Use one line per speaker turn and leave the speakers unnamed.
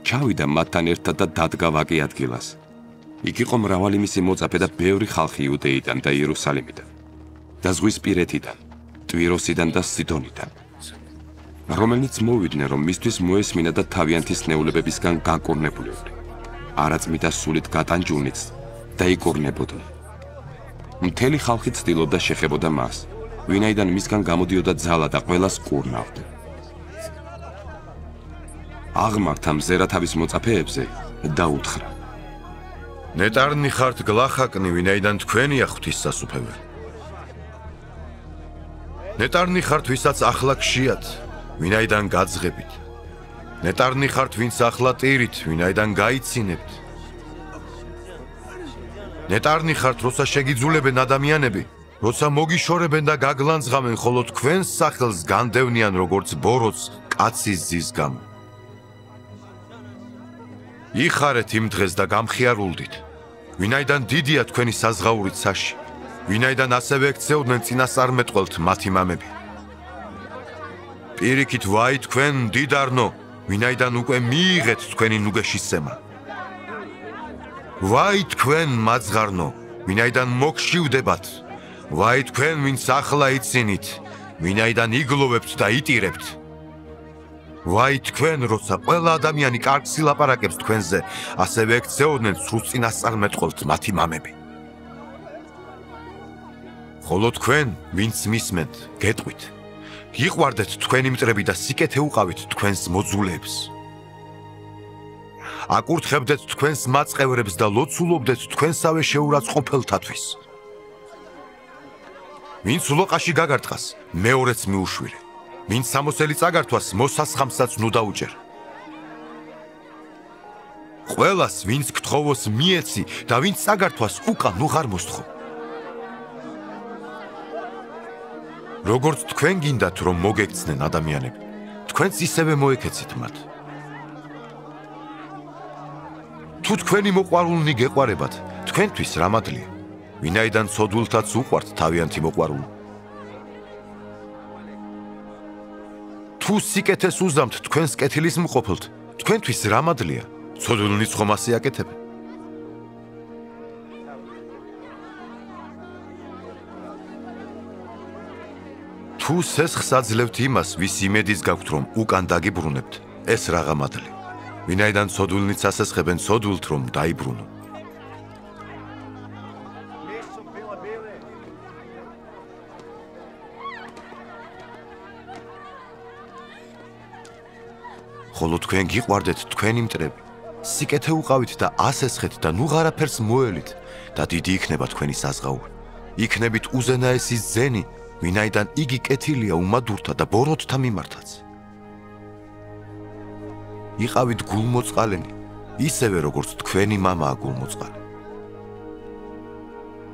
ჩავიდა მათთან ერთად და დადგა ვაკე ადგილას. იქ იყო მრავალი მისი მოწაფე და ბევრი ხალხი იუდეიდან და იერუსალიმიდან და ზღვის პირეთიდან, ტვიროსიდან და სიდონიდან, რომელნიც მოვიდნენ, რომ მისთვის მოესმინა და თავიანთი სნეულებებისგან გაკურნებულიყვნენ, არაწმიდა სულით გატანჯულნიც და იკურნებოდნენ. მთელი ხალხი ცდილობდა შეხებოდა მას, ვინაიდან მისგან გამოდიოდა ძალა და ყველას კურნავდა. აღმართა მზერა თავის მოწაფეებზე და უთხრა:
ნეტარნი ხართ გლახაკნი, ვინაიდან თქვენია ღვთისსასუფეველი. ნეტარნი ხართ, ვისაც ახლა გშიათ, ვინაიდან გაძღებით. ნეტარნი ხართ, ვინც ახლა ტირით, ვინაიდან გაიცინებთ. ნეტარნი ხართ, როცა შეგიძულებენ ადამიანები, როცა მოგიშორებენ და გაგლანძღავენ, ხოლო თქვენს სახელს განდევნიან როგორც ბოროტს კაცის ძის გამო. იხარეთ იმ დღეს და გამხიარულდით, ვინაიდან დიდია თქვენი საზღაური ცაში, ვინაიდან ასევე ექცეოდნენ წინასწარმეტყველთ მათი მამები. პირიქით ვაი თქვენ დიდარნო, ვინაიდან უკვე მიიღეთ თქვენი ნუგეშისცემა. ვაი თქვენ მაძღარნო, ვინაიდან მოგშივდებათ. ვაი თქვენ, ვინც ახლა იცინით, ვინაიდან იგლოვებთ და იტირებთ. ვაი თქვენ, როცა ყველა ადამიანი კარგს ილაპარაკებს თქვენზე, ასევე ექცეოდნენ სრულ წინასწარმეტყველთ მათი მამები. ხოლო თქვენ, ვინც მისმენთ, გეტყვით. გიყვარდეთ თქვენი მტრები და სიკეთე უყავით თქვენს მოძულეებს. აკურთხებდეთ თქვენს მაწყევრებს და ლოცულობდეთ თქვენსავე შეურაცხყოფელთათვის. ვინც ლოყაში გაგარტყას, მეორეც მიუშვირე. ვინც სამოსელი წაგართვას, მოსასხამსაც ნუ დაუჭერ. ყველას, ვინც გთხოვოს მიეცი და ვინც წაგართვას, უკან ნუ ღარ მოსთხოვ. როგორც თქვენ გინდათ, რომ მოგექცნენ ადამიანები, თქვენც ისევე მოეკეცით მათ. თუ თქვენი მოყვარულნი გეყვარებათ, თქვენთვის რამადლია, ვინაიდან ცოდულთაც უყვართ თავიანთი მოყვარული. თუ სიკეთეს უზამთ თქვენს კეთილის მყოფელთ, თქვენთვის რამადლია, ცოდულნიც ხომ ასე აკეთებენ. თუ სესხს აძლევთ იმას, ვის იმედის გაქვთ, რომ უკან დაგიბრუნებთ, ეს რაღა მადლი. ვინაიდან ცოდულნიც ასესხებენ ცოდულთ, რომ დაიბრუნონ. ხოლო თქვენ გიყვარდეთ თქვენი მტრები, სიკეთე უყავით და ასესხეთ და ნუ ღარაფერს მოელით და დიდი იქნება თქვენი საზღაური. იქნებით უზენაესის ძენი, ვინაიდან იგი კეთილია უმადურთა და ბოროტთა მიმართაც. იყავით გულმოწყალენი, ისევე როგორც თქვენი მამაა გულმოწყალე.